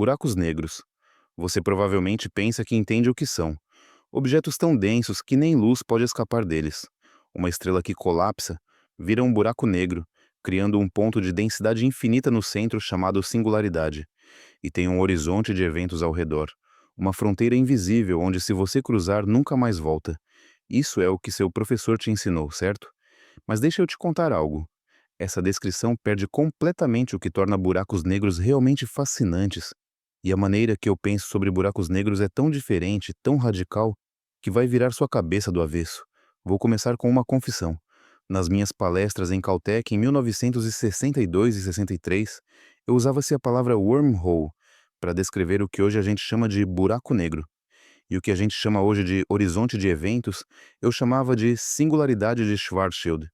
Buracos negros. Você provavelmente pensa que entende o que são. Objetos tão densos que nem luz pode escapar deles. Uma estrela que colapsa vira um buraco negro, criando um ponto de densidade infinita no centro chamado singularidade. E tem um horizonte de eventos ao redor. Uma fronteira invisível onde, se você cruzar, nunca mais volta. Isso é o que seu professor te ensinou, certo? Mas deixa eu te contar algo. Essa descrição perde completamente o que torna buracos negros realmente fascinantes. E a maneira que eu penso sobre buracos negros é tão diferente, tão radical, que vai virar sua cabeça do avesso. Vou começar com uma confissão. Nas minhas palestras em Caltech em 1962 e 63, eu usava-se a palavra wormhole para descrever o que hoje a gente chama de buraco negro. E o que a gente chama hoje de horizonte de eventos, eu chamava de singularidade de Schwarzschild.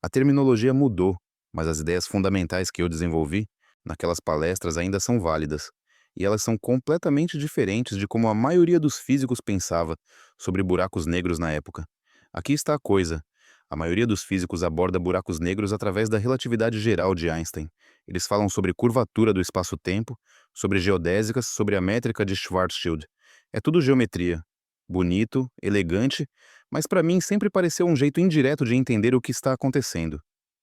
A terminologia mudou, mas as ideias fundamentais que eu desenvolvi naquelas palestras ainda são válidas. E elas são completamente diferentes de como a maioria dos físicos pensava sobre buracos negros na época. Aqui está a coisa. A maioria dos físicos aborda buracos negros através da relatividade geral de Einstein. Eles falam sobre curvatura do espaço-tempo, sobre geodésicas, sobre a métrica de Schwarzschild. É tudo geometria. Bonito, elegante, mas para mim sempre pareceu um jeito indireto de entender o que está acontecendo.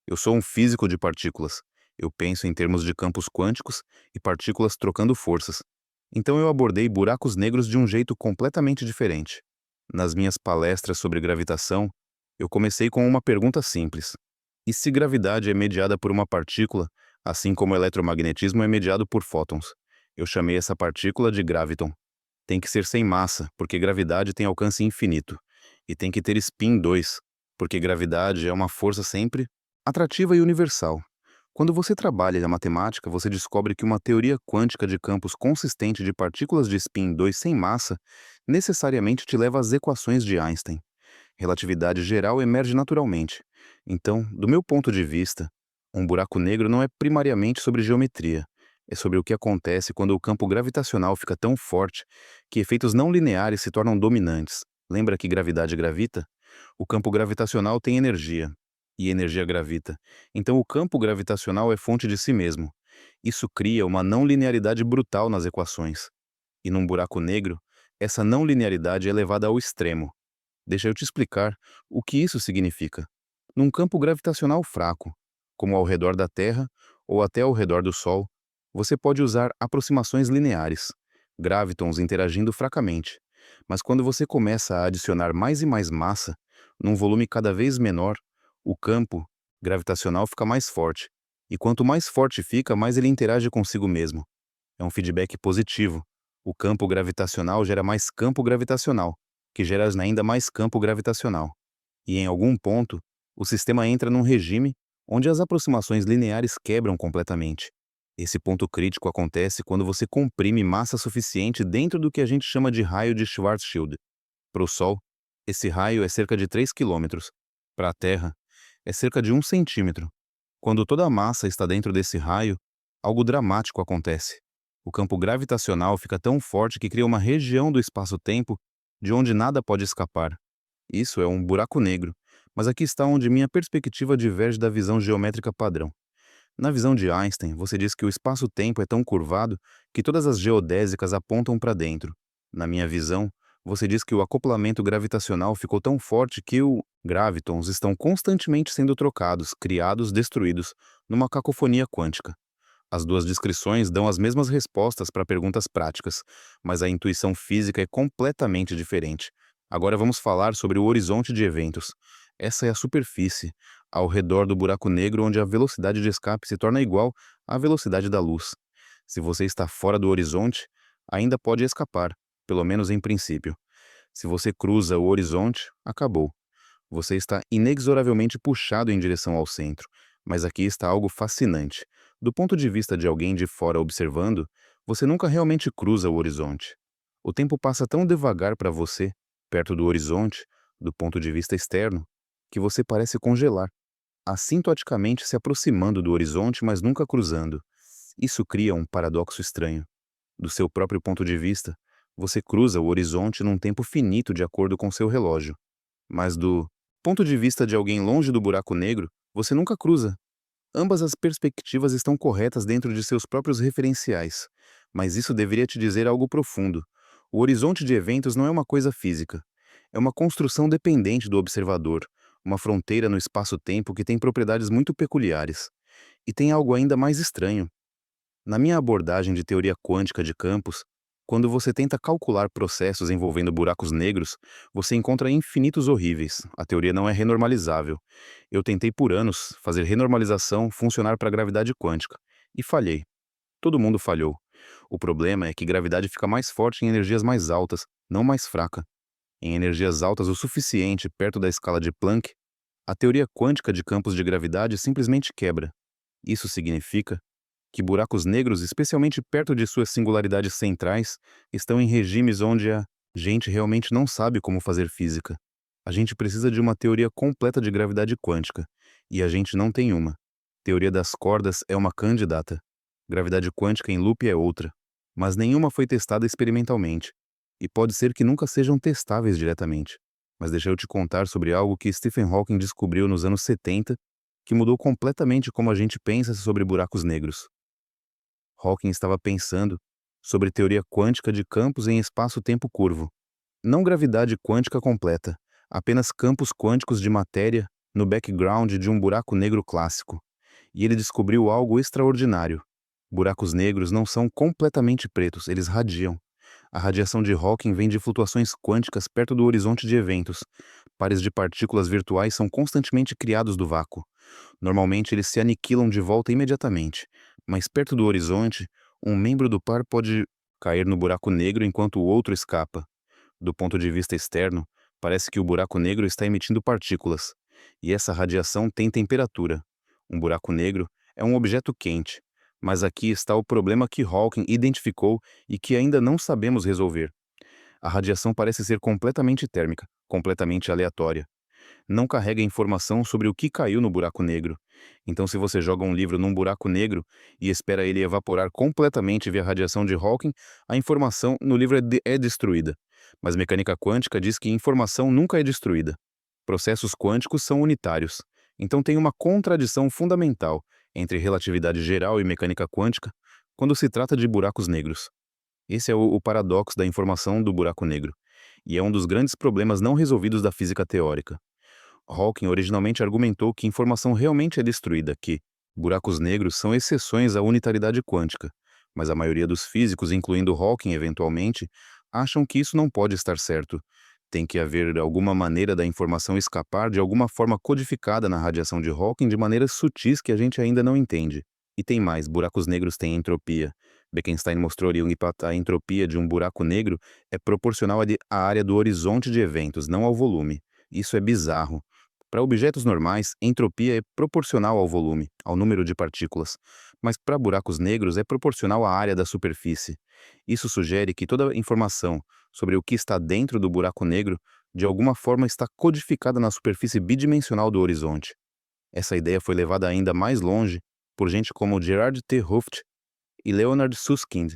Eu sou um físico de partículas. Eu penso em termos de campos quânticos e partículas trocando forças. Então eu abordei buracos negros de um jeito completamente diferente. Nas minhas palestras sobre gravitação, eu comecei com uma pergunta simples. E se gravidade é mediada por uma partícula, assim como o eletromagnetismo é mediado por fótons? Eu chamei essa partícula de graviton. Tem que ser sem massa, porque gravidade tem alcance infinito. E tem que ter spin 2, porque gravidade é uma força sempre atrativa e universal. Quando você trabalha na matemática, você descobre que uma teoria quântica de campos consistente de partículas de spin 2 sem massa necessariamente te leva às equações de Einstein. Relatividade geral emerge naturalmente. Então, do meu ponto de vista, um buraco negro não é primariamente sobre geometria. É sobre o que acontece quando o campo gravitacional fica tão forte que efeitos não lineares se tornam dominantes. Lembra que gravidade gravita? O campo gravitacional tem energia, e energia gravita. Então o campo gravitacional é fonte de si mesmo. Isso cria uma não linearidade brutal nas equações. E num buraco negro, essa não linearidade é levada ao extremo. Deixa eu te explicar o que isso significa. Num campo gravitacional fraco, como ao redor da Terra ou até ao redor do Sol, você pode usar aproximações lineares, gravitons interagindo fracamente. Mas quando você começa a adicionar mais e mais massa, num volume cada vez menor, o campo gravitacional fica mais forte. E quanto mais forte fica, mais ele interage consigo mesmo. É um feedback positivo. O campo gravitacional gera mais campo gravitacional, que gera ainda mais campo gravitacional. E em algum ponto, o sistema entra num regime onde as aproximações lineares quebram completamente. Esse ponto crítico acontece quando você comprime massa suficiente dentro do que a gente chama de raio de Schwarzschild. Para o Sol, esse raio é cerca de 3 quilômetros. Para a Terra, é cerca de 1 centímetro. Quando toda a massa está dentro desse raio, algo dramático acontece. O campo gravitacional fica tão forte que cria uma região do espaço-tempo de onde nada pode escapar. Isso é um buraco negro, mas aqui está onde minha perspectiva diverge da visão geométrica padrão. Na visão de Einstein, você diz que o espaço-tempo é tão curvado que todas as geodésicas apontam para dentro. Na minha visão, você diz que o acoplamento gravitacional ficou tão forte que os gravitons estão constantemente sendo trocados, criados, destruídos, numa cacofonia quântica. As duas descrições dão as mesmas respostas para perguntas práticas, mas a intuição física é completamente diferente. Agora vamos falar sobre o horizonte de eventos. Essa é a superfície, ao redor do buraco negro onde a velocidade de escape se torna igual à velocidade da luz. Se você está fora do horizonte, ainda pode escapar, pelo menos em princípio. Se você cruza o horizonte, acabou. Você está inexoravelmente puxado em direção ao centro. Mas aqui está algo fascinante. Do ponto de vista de alguém de fora observando, você nunca realmente cruza o horizonte. O tempo passa tão devagar para você, perto do horizonte, do ponto de vista externo, que você parece congelar, assintoticamente se aproximando do horizonte, mas nunca cruzando. Isso cria um paradoxo estranho. Do seu próprio ponto de vista, você cruza o horizonte num tempo finito de acordo com seu relógio. Mas do ponto de vista de alguém longe do buraco negro, você nunca cruza. Ambas as perspectivas estão corretas dentro de seus próprios referenciais, Mas isso deveria te dizer algo profundo. O horizonte de eventos não é uma coisa física. É uma construção dependente do observador, uma fronteira no espaço-tempo que tem propriedades muito peculiares. E tem algo ainda mais estranho. Na minha abordagem de teoria quântica de campos, quando você tenta calcular processos envolvendo buracos negros, você encontra infinitos horríveis. A teoria não é renormalizável. Eu tentei por anos fazer renormalização funcionar para a gravidade quântica. E falhei. Todo mundo falhou. O problema é que gravidade fica mais forte em energias mais altas, não mais fraca. Em energias altas o suficiente perto da escala de Planck, a teoria quântica de campos de gravidade simplesmente quebra. Isso significa que buracos negros, especialmente perto de suas singularidades centrais, estão em regimes onde a gente realmente não sabe como fazer física. A gente precisa de uma teoria completa de gravidade quântica, e a gente não tem uma. Teoria das cordas é uma candidata. Gravidade quântica em loop é outra. Mas nenhuma foi testada experimentalmente. E pode ser que nunca sejam testáveis diretamente. Mas deixa eu te contar sobre algo que Stephen Hawking descobriu nos anos 70, que mudou completamente como a gente pensa sobre buracos negros. Hawking estava pensando sobre teoria quântica de campos em espaço-tempo curvo. Não gravidade quântica completa, apenas campos quânticos de matéria no background de um buraco negro clássico. E ele descobriu algo extraordinário. Buracos negros não são completamente pretos, eles radiam. A radiação de Hawking vem de flutuações quânticas perto do horizonte de eventos. Pares de partículas virtuais são constantemente criados do vácuo. Normalmente eles se aniquilam de volta imediatamente, mas perto do horizonte, um membro do par pode cair no buraco negro enquanto o outro escapa. Do ponto de vista externo, parece que o buraco negro está emitindo partículas, e essa radiação tem temperatura. Um buraco negro é um objeto quente, mas aqui está o problema que Hawking identificou e que ainda não sabemos resolver. A radiação parece ser completamente térmica, completamente aleatória. Não carrega informação sobre o que caiu no buraco negro. Então, se você joga um livro num buraco negro e espera ele evaporar completamente via radiação de Hawking, a informação no livro é destruída. Mas mecânica quântica diz que informação nunca é destruída. Processos quânticos são unitários. Então tem uma contradição fundamental entre relatividade geral e mecânica quântica quando se trata de buracos negros. Esse é o paradoxo da informação do buraco negro, e é um dos grandes problemas não resolvidos da física teórica. Hawking originalmente argumentou que informação realmente é destruída, que buracos negros são exceções à unitariedade quântica, mas a maioria dos físicos, incluindo Hawking eventualmente, acham que isso não pode estar certo. Tem que haver alguma maneira da informação escapar de alguma forma codificada na radiação de Hawking de maneiras sutis que a gente ainda não entende. E tem mais, buracos negros têm entropia. Bekenstein mostrou que a entropia de um buraco negro é proporcional à área do horizonte de eventos, não ao volume. Isso é bizarro. Para objetos normais, entropia é proporcional ao volume, ao número de partículas, mas para buracos negros é proporcional à área da superfície. Isso sugere que toda a informação sobre o que está dentro do buraco negro, de alguma forma está codificada na superfície bidimensional do horizonte. Essa ideia foi levada ainda mais longe por gente como Gerard T. Hooft e Leonard Susskind,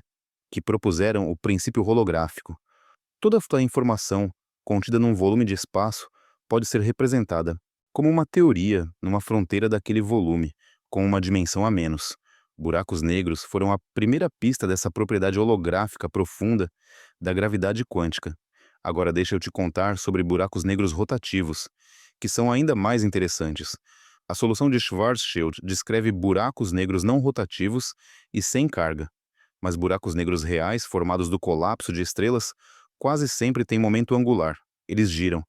que propuseram o princípio holográfico. Toda a informação contida num volume de espaço pode ser representada como uma teoria numa fronteira daquele volume, com uma dimensão a menos. Buracos negros foram a primeira pista dessa propriedade holográfica profunda da gravidade quântica. Agora deixa eu te contar sobre buracos negros rotativos, que são ainda mais interessantes. A solução de Schwarzschild descreve buracos negros não rotativos e sem carga, mas buracos negros reais formados do colapso de estrelas quase sempre têm momento angular. Eles giram.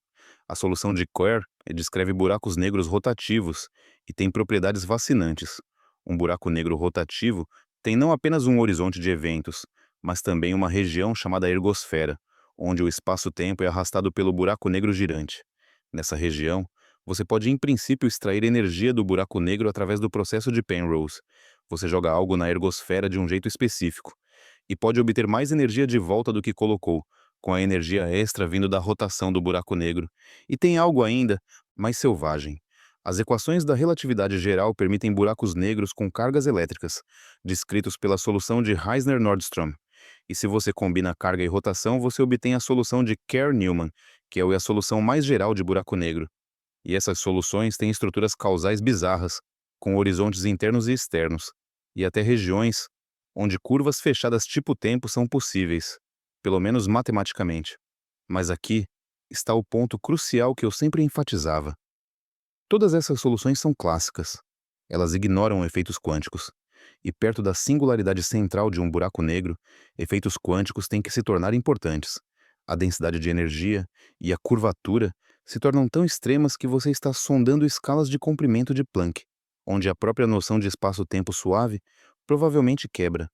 A solução de Kerr descreve buracos negros rotativos e tem propriedades fascinantes. Um buraco negro rotativo tem não apenas um horizonte de eventos, mas também uma região chamada ergosfera, onde o espaço-tempo é arrastado pelo buraco negro girante. Nessa região, você pode em princípio extrair energia do buraco negro através do processo de Penrose. Você joga algo na ergosfera de um jeito específico e pode obter mais energia de volta do que colocou, com a energia extra vindo da rotação do buraco negro. E tem algo ainda mais selvagem. As equações da relatividade geral permitem buracos negros com cargas elétricas, descritos pela solução de Reisner-Nordström. E se você combina carga e rotação, você obtém a solução de Kerr-Newman, que é a solução mais geral de buraco negro. E essas soluções têm estruturas causais bizarras, com horizontes internos e externos, e até regiões onde curvas fechadas tipo tempo são possíveis, pelo menos matematicamente. Mas aqui está o ponto crucial que eu sempre enfatizava. Todas essas soluções são clássicas. Elas ignoram efeitos quânticos. E perto da singularidade central de um buraco negro, efeitos quânticos têm que se tornar importantes. A densidade de energia e a curvatura se tornam tão extremas que você está sondando escalas de comprimento de Planck, onde a própria noção de espaço-tempo suave provavelmente quebra.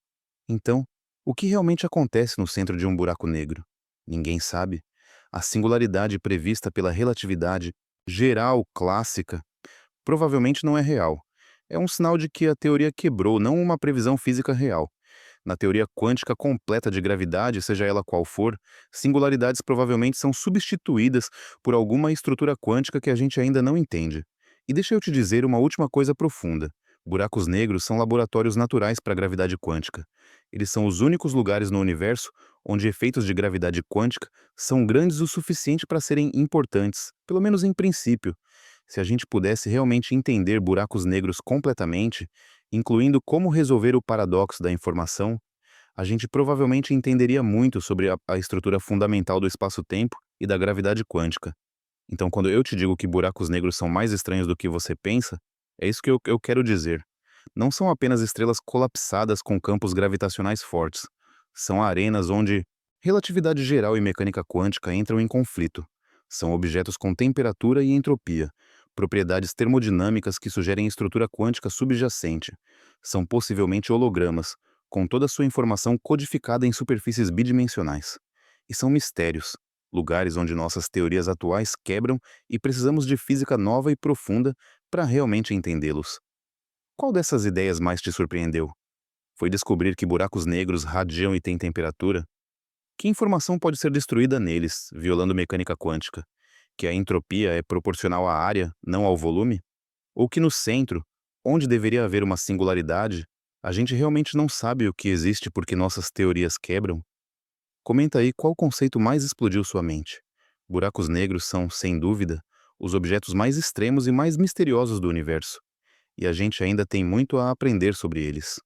Então, o que realmente acontece no centro de um buraco negro? Ninguém sabe. A singularidade prevista pela relatividade geral clássica provavelmente não é real. É um sinal de que a teoria quebrou, não uma previsão física real. Na teoria quântica completa de gravidade, seja ela qual for, singularidades provavelmente são substituídas por alguma estrutura quântica que a gente ainda não entende. E deixa eu te dizer uma última coisa profunda. Buracos negros são laboratórios naturais para a gravidade quântica. Eles são os únicos lugares no universo onde efeitos de gravidade quântica são grandes o suficiente para serem importantes, pelo menos em princípio. Se a gente pudesse realmente entender buracos negros completamente, incluindo como resolver o paradoxo da informação, a gente provavelmente entenderia muito sobre a estrutura fundamental do espaço-tempo e da gravidade quântica. Então, quando eu te digo que buracos negros são mais estranhos do que você pensa, é isso que eu quero dizer. Não são apenas estrelas colapsadas com campos gravitacionais fortes. São arenas onde relatividade geral e mecânica quântica entram em conflito. São objetos com temperatura e entropia, propriedades termodinâmicas que sugerem estrutura quântica subjacente. São possivelmente hologramas, com toda a sua informação codificada em superfícies bidimensionais. E são mistérios, lugares onde nossas teorias atuais quebram e precisamos de física nova e profunda para realmente entendê-los. Qual dessas ideias mais te surpreendeu? Foi descobrir que buracos negros radiam e têm temperatura? Que informação pode ser destruída neles, violando mecânica quântica? Que a entropia é proporcional à área, não ao volume? Ou que no centro, onde deveria haver uma singularidade, a gente realmente não sabe o que existe porque nossas teorias quebram? Comenta aí qual conceito mais explodiu sua mente. Buracos negros são, sem dúvida, os objetos mais extremos e mais misteriosos do universo. E a gente ainda tem muito a aprender sobre eles.